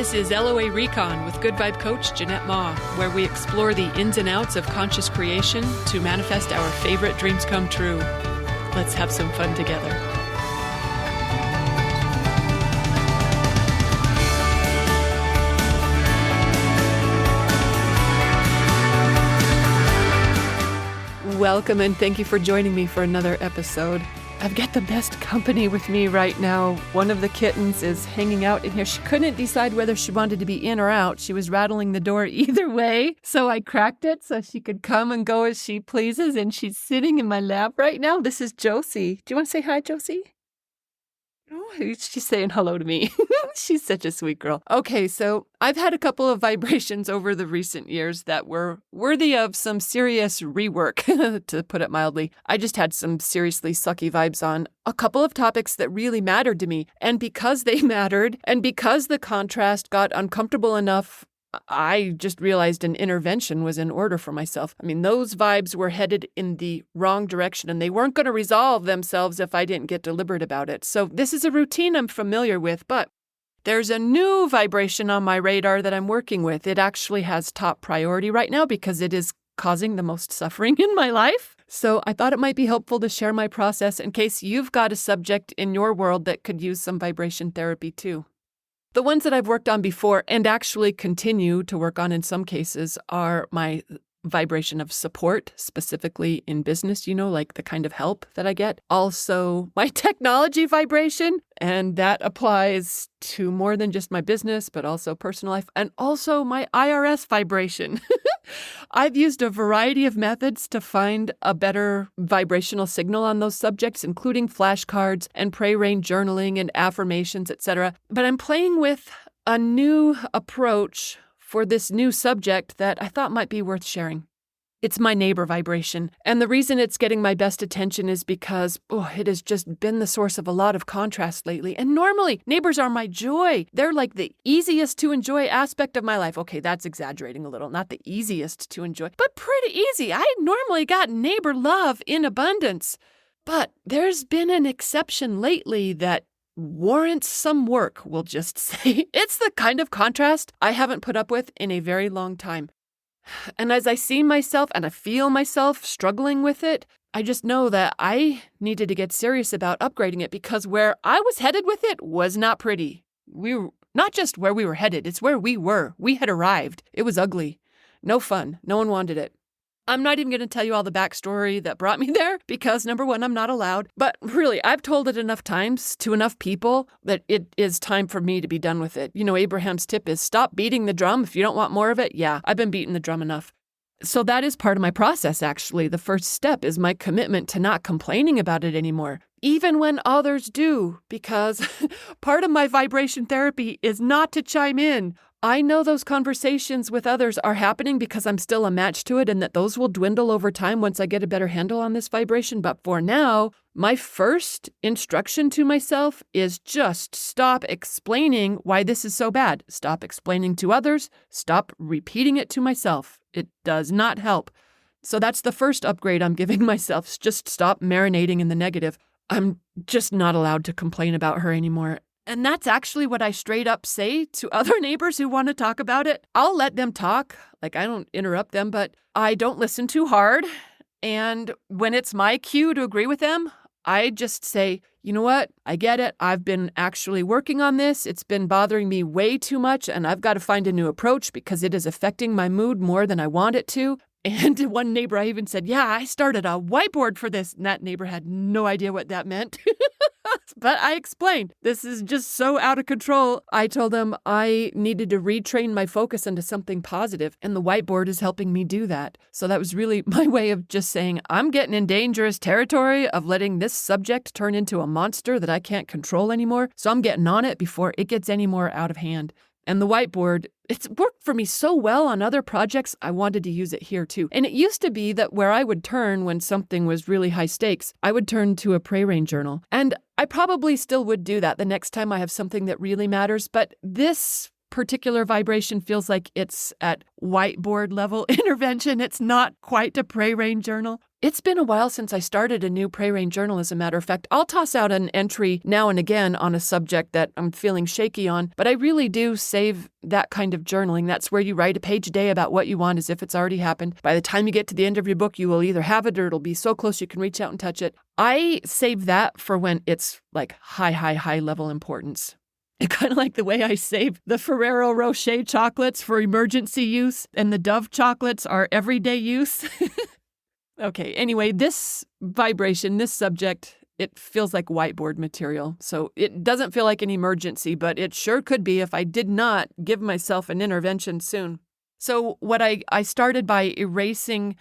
This is LOA Recon with Good Vibe Coach Jeanette Ma, where we explore the ins and outs of conscious creation to manifest our favorite dreams come true. Let's have some fun together. Welcome and thank you for joining me for another episode. I've got the best company with me right now. One of the kittens is hanging out in here. She couldn't decide whether she wanted to be in or out. She was rattling the door either way. So I cracked it so she could come and go as she pleases. And she's sitting in my lap right now. This is Josie. Do you want to say hi, Josie? Oh, she's saying hello to me. She's such a sweet girl. Okay, so I've had a couple of vibrations over the recent years that were worthy of some serious rework, to put it mildly. I just had some seriously sucky vibes on a couple of topics that really mattered to me. And because they mattered, and because the contrast got uncomfortable enough, I just realized an intervention was in order for myself. I mean, those vibes were headed in the wrong direction, and they weren't going to resolve themselves if I didn't get deliberate about it. So this is a routine I'm familiar with, but there's a new vibration on my radar that I'm working with. It actually has top priority right now because it is causing the most suffering in my life. So I thought it might be helpful to share my process in case you've got a subject in your world that could use some vibration therapy too. The ones that I've worked on before and actually continue to work on in some cases are my vibration of support, specifically in business, like the kind of help that I get. Also, my technology vibration, and that applies to more than just my business, but also personal life, and also my IRS vibration. I've used a variety of methods to find a better vibrational signal on those subjects, including flashcards and pray rain journaling and affirmations, etc. But I'm playing with a new approach for this new subject that I thought might be worth sharing. It's my neighbor vibration. And the reason it's getting my best attention is because it has just been the source of a lot of contrast lately. And normally, neighbors are my joy. They're like the easiest to enjoy aspect of my life. Okay, that's exaggerating a little. Not the easiest to enjoy, but pretty easy. I normally got neighbor love in abundance. But there's been an exception lately that warrants some work, we'll just say. It's the kind of contrast I haven't put up with in a very long time. And as I see myself and I feel myself struggling with it, I just know that I needed to get serious about upgrading it because where I was headed with it was not pretty. We were not just where we were headed, it's where we were. We had arrived. It was ugly. No fun. No one wanted it. I'm not even going to tell you all the backstory that brought me there because, number one, I'm not allowed. But really, I've told it enough times to enough people that it is time for me to be done with it. Abraham's tip is stop beating the drum if you don't want more of it. Yeah, I've been beating the drum enough. So that is part of my process, actually. The first step is my commitment to not complaining about it anymore, even when others do, because part of my vibration therapy is not to chime in. I know those conversations with others are happening because I'm still a match to it and that those will dwindle over time once I get a better handle on this vibration. But for now, my first instruction to myself is just stop explaining why this is so bad. Stop explaining to others. Stop repeating it to myself. It does not help. So that's the first upgrade I'm giving myself. Just stop marinating in the negative. I'm just not allowed to complain about her anymore. And that's actually what I straight up say to other neighbors who want to talk about it. I'll let them talk. I don't interrupt them, but I don't listen too hard. And when it's my cue to agree with them, I just say, you know what? I get it. I've been actually working on this. It's been bothering me way too much, and I've got to find a new approach because it is affecting my mood more than I want it to. And one neighbor, I even said, yeah, I started a whiteboard for this. And that neighbor had no idea what that meant. But I explained, this is just so out of control. I told them I needed to retrain my focus into something positive, and the whiteboard is helping me do that. So that was really my way of just saying, I'm getting in dangerous territory of letting this subject turn into a monster that I can't control anymore. So I'm getting on it before it gets any more out of hand. And the whiteboard, it's worked for me so well on other projects, I wanted to use it here too. And it used to be that where I would turn when something was really high stakes, I would turn to a pray rain journal. And I probably still would do that the next time I have something that really matters. But this particular vibration feels like it's at whiteboard level intervention. It's not quite a Pray Rain journal. It's been a while since I started a new Pray Rain journal, as a matter of fact. I'll toss out an entry now and again on a subject that I'm feeling shaky on, but I really do save that kind of journaling. That's where you write a page a day about what you want as if it's already happened. By the time you get to the end of your book, you will either have it or it'll be so close you can reach out and touch it. I save that for when it's like high level importance. Kind of like the way I save the Ferrero Rocher chocolates for emergency use and the Dove chocolates are everyday use. Okay, anyway, this vibration, this subject, it feels like whiteboard material. So it doesn't feel like an emergency, but it sure could be if I did not give myself an intervention soon. So what I started by erasing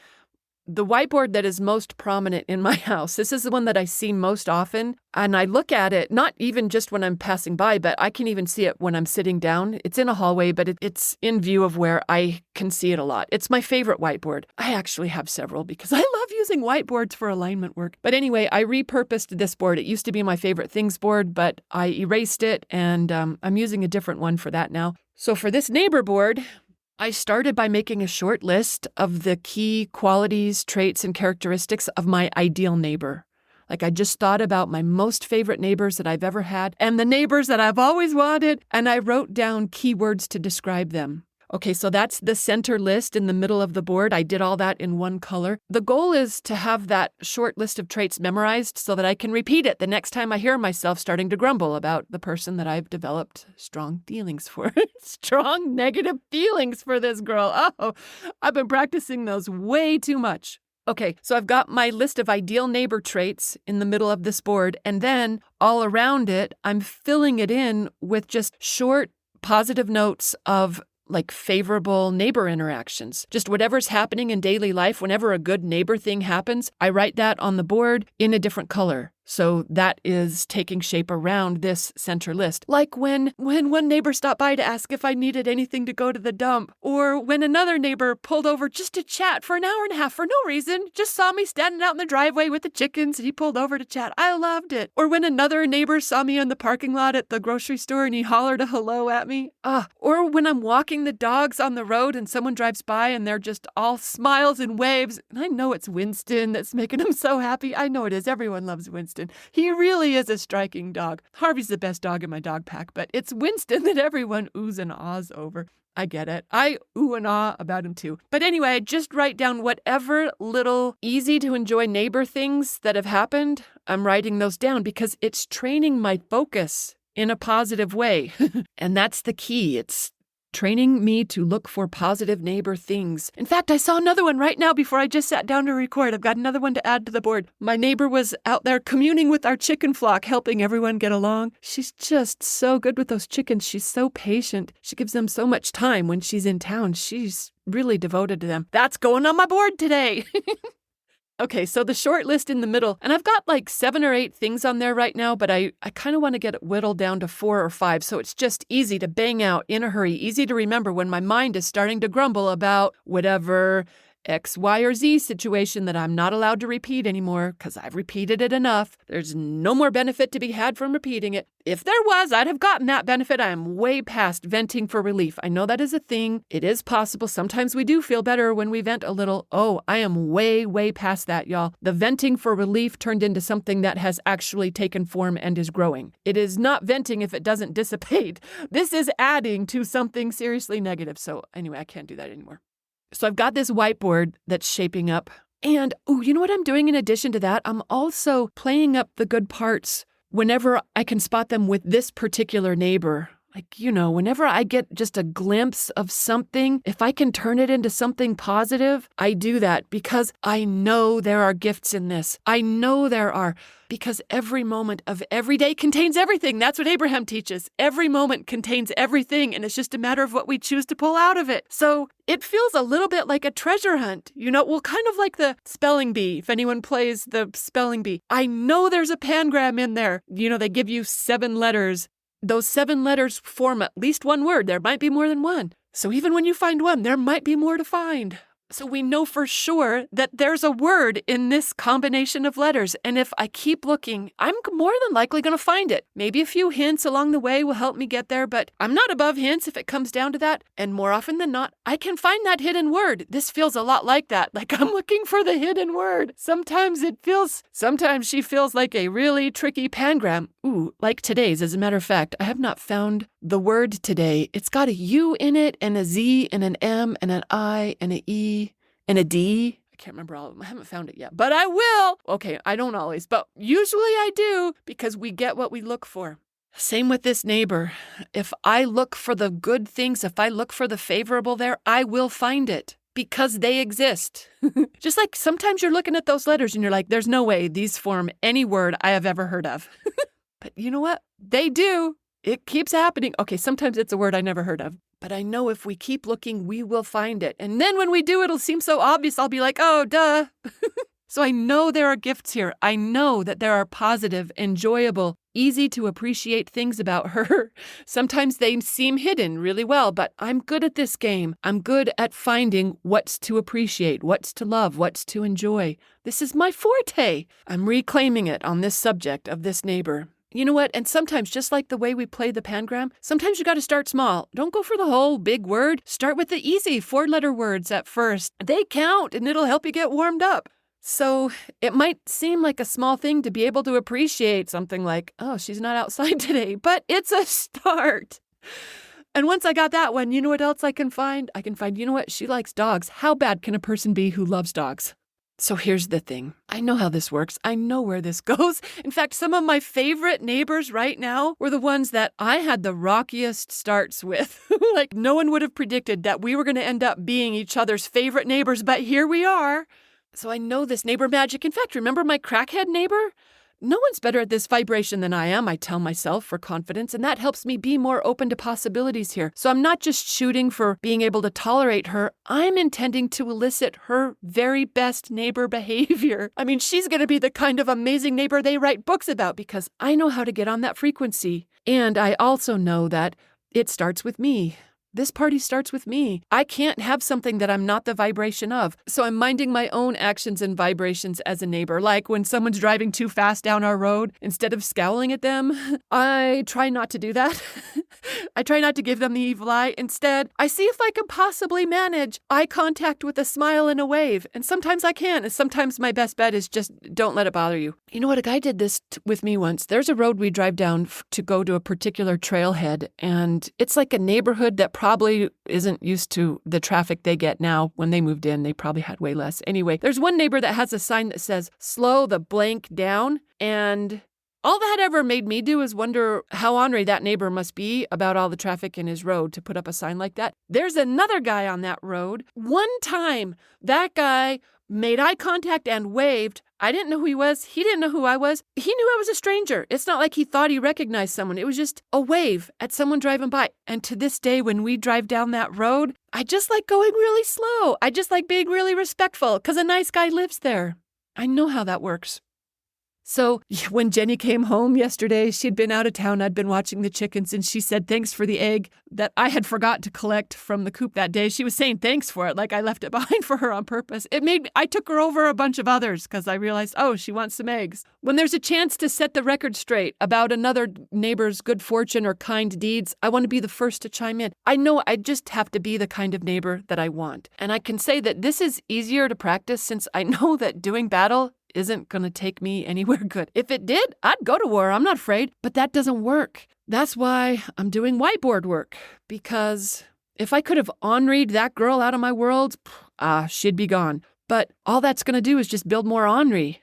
the whiteboard that is most prominent in my house. This is the one that I see most often. And I look at it, not even just when I'm passing by, but I can even see it when I'm sitting down. It's in a hallway, but it's in view of where I can see it a lot. It's my favorite whiteboard. I actually have several because I love using whiteboards for alignment work. But anyway, I repurposed this board. It used to be my favorite things board, but I erased it and I'm using a different one for that now. So for this neighbor board, I started by making a short list of the key qualities, traits, and characteristics of my ideal neighbor. Like I just thought about my most favorite neighbors that I've ever had and the neighbors that I've always wanted, and I wrote down keywords to describe them. Okay, so that's the center list in the middle of the board. I did all that in one color. The goal is to have that short list of traits memorized so that I can repeat it the next time I hear myself starting to grumble about the person that I've developed strong feelings for. Strong negative feelings for this girl. Oh, I've been practicing those way too much. Okay, so I've got my list of ideal neighbor traits in the middle of this board, and then all around it, I'm filling it in with just short positive notes of like favorable neighbor interactions. Just whatever's happening in daily life, whenever a good neighbor thing happens, I write that on the board in a different color. So that is taking shape around this center list. Like when one neighbor stopped by to ask if I needed anything to go to the dump, or when another neighbor pulled over just to chat for an hour and a half for no reason, just saw me standing out in the driveway with the chickens and he pulled over to chat. I loved it. Or when another neighbor saw me in the parking lot at the grocery store and he hollered a hello at me. Or when I'm walking the dogs on the road and someone drives by and they're just all smiles and waves. And I know it's Winston that's making them so happy. I know it is. Everyone loves Winston. He really is a striking dog. Harvey's the best dog in my dog pack, but it's Winston that everyone oohs and ahs over. I get it. I ooh and ah about him too. But anyway, I just write down whatever little easy to enjoy neighbor things that have happened. I'm writing those down because it's training my focus in a positive way. And that's the key. It's training me to look for positive neighbor things. In fact, I saw another one right now before I just sat down to record. I've got another one to add to the board. My neighbor was out there communing with our chicken flock, helping everyone get along. She's just so good with those chickens. She's so patient. She gives them so much time when she's in town. She's really devoted to them. That's going on my board today. Okay, so the short list in the middle, and I've got like 7 or 8 things on there right now, but I kind of want to get it whittled down to 4 or 5, so it's just easy to bang out in a hurry, easy to remember when my mind is starting to grumble about whatever X, Y, or Z situation that I'm not allowed to repeat anymore because I've repeated it enough. There's no more benefit to be had from repeating it. If there was, I'd have gotten that benefit. I am way past venting for relief. I know that is a thing. It is possible. Sometimes we do feel better when we vent a little. Oh, I am way past that, y'all. The venting for relief turned into something that has actually taken form and is growing. It is not venting if it doesn't dissipate. This is adding to something seriously negative. So anyway, I can't do that anymore. So I've got this whiteboard that's shaping up. And, you know what I'm doing in addition to that? I'm also playing up the good parts whenever I can spot them with this particular neighbor. Like, whenever I get just a glimpse of something, if I can turn it into something positive, I do that because I know there are gifts in this. I know there are, because every moment of every day contains everything. That's what Abraham teaches. Every moment contains everything, and it's just a matter of what we choose to pull out of it. So it feels a little bit like a treasure hunt, kind of like the spelling bee, if anyone plays the spelling bee. I know there's a pangram in there. They give you 7 letters. Those 7 letters form at least one word. There might be more than one. So even when you find one, there might be more to find. So we know for sure that there's a word in this combination of letters. And if I keep looking, I'm more than likely going to find it. Maybe a few hints along the way will help me get there, but I'm not above hints if it comes down to that. And more often than not, I can find that hidden word. This feels a lot like that. Like I'm looking for the hidden word. Sometimes she feels like a really tricky pangram. Ooh, like today's. As a matter of fact, I have not found the word today. It's got a U in it and a Z and an M and an I and an E and a D. I can't remember all of them. I haven't found it yet, but I will. Okay, I don't always, but usually I do because we get what we look for. Same with this neighbor. If I look for the good things, if I look for the favorable there, I will find it because they exist. Just like sometimes you're looking at those letters and you're like, there's no way these form any word I have ever heard of. But you know what? They do. It keeps happening. Okay, sometimes it's a word I never heard of. But I know if we keep looking, we will find it. And then when we do, it'll seem so obvious. I'll be like, oh, duh. So I know there are gifts here. I know that there are positive, enjoyable, easy to appreciate things about her. Sometimes they seem hidden really well, but I'm good at this game. I'm good at finding what's to appreciate, what's to love, what's to enjoy. This is my forte. I'm reclaiming it on this subject of this neighbor. You know what? And sometimes, just like the way we play the pangram, sometimes you got to start small. Don't go for the whole big word. Start with the easy 4-letter words at first. They count and it'll help you get warmed up. So it might seem like a small thing to be able to appreciate something like, oh, she's not outside today, but it's a start. And once I got that one, you know what else I can find? I can find, you know what? She likes dogs. How bad can a person be who loves dogs? So here's the thing. I know how this works. I know where this goes. In fact, some of my favorite neighbors right now were the ones that I had the rockiest starts with. Like no one would have predicted that we were going to end up being each other's favorite neighbors, but here we are. So I know this neighbor magic. In fact, remember my crackhead neighbor? No one's better at this vibration than I am, I tell myself for confidence, and that helps me be more open to possibilities here. So I'm not just shooting for being able to tolerate her, I'm intending to elicit her very best neighbor behavior. I mean, she's going to be the kind of amazing neighbor they write books about because I know how to get on that frequency. And I also know that it starts with me. This party starts with me. I can't have something that I'm not the vibration of. So I'm minding my own actions and vibrations as a neighbor. Like when someone's driving too fast down our road, instead of scowling at them, I try not to do that. I try not to give them the evil eye. Instead, I see if I can possibly manage eye contact with a smile and a wave. And sometimes I can. And sometimes my best bet is just don't let it bother you. You know what? A guy did this with me once. There's a road we drive down to go to a particular trailhead. And it's like a neighborhood that probably isn't used to the traffic they get now. When they moved in, they probably had way less. Anyway, there's one neighbor that has a sign that says, slow the blank down. And all that ever made me do is wonder how ornery that neighbor must be about all the traffic in his road to put up a sign like that. There's another guy on that road. One time, that guy made eye contact and waved. I didn't know who he was. He didn't know who I was. He knew I was a stranger. It's not like he thought he recognized someone. It was just a wave at someone driving by. And to this day, when we drive down that road, I just like going really slow. I just like being really respectful because a nice guy lives there. I know how that works. So when Jenny came home yesterday, she'd been out of town. I'd been watching the chickens, and she said thanks for the egg that I had forgot to collect from the coop that day. She was saying thanks for it, like I left it behind for her on purpose. I took her over a bunch of others because I realized, oh, she wants some eggs. When there's a chance to set the record straight about another neighbor's good fortune or kind deeds, I want to be the first to chime in. I know I just have to be the kind of neighbor that I want. And I can say that this is easier to practice since I know that doing battle isn't going to take me anywhere good. If it did, I'd go to war. I'm not afraid. But that doesn't work. That's why I'm doing whiteboard work. Because if I could have enried that girl out of my world, she'd be gone. But all that's going to do is just build more Henri.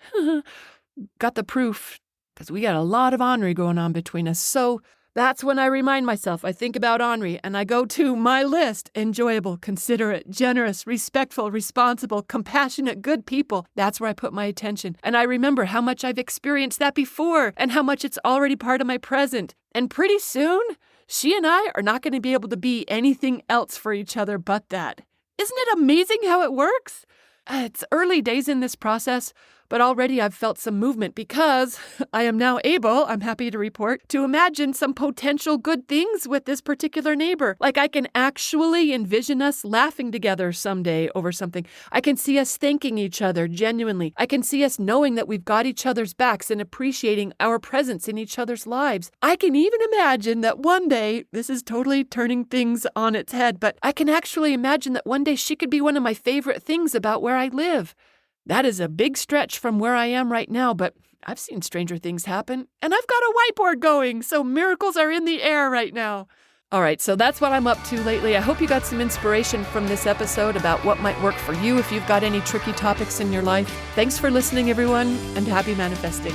Got the proof. Because we got a lot of Henri going on between us. So that's when I remind myself, I think about Henri, and I go to my list. Enjoyable, considerate, generous, respectful, responsible, compassionate, good people. That's where I put my attention. And I remember how much I've experienced that before and how much it's already part of my present. And pretty soon, she and I are not going to be able to be anything else for each other but that. Isn't it amazing how it works? It's early days in this process, but already I've felt some movement because I am now able, I'm happy to report, to imagine some potential good things with this particular neighbor. Like I can actually envision us laughing together someday over something. I can see us thanking each other genuinely. I can see us knowing that we've got each other's backs and appreciating our presence in each other's lives. I can even imagine that one day, this is totally turning things on its head, but I can actually imagine that one day she could be one of my favorite things about where I live. That is a big stretch from where I am right now, but I've seen stranger things happen, and I've got a whiteboard going, so miracles are in the air right now. All right, so that's what I'm up to lately. I hope you got some inspiration from this episode about what might work for you if you've got any tricky topics in your life. Thanks for listening, everyone, and happy manifesting.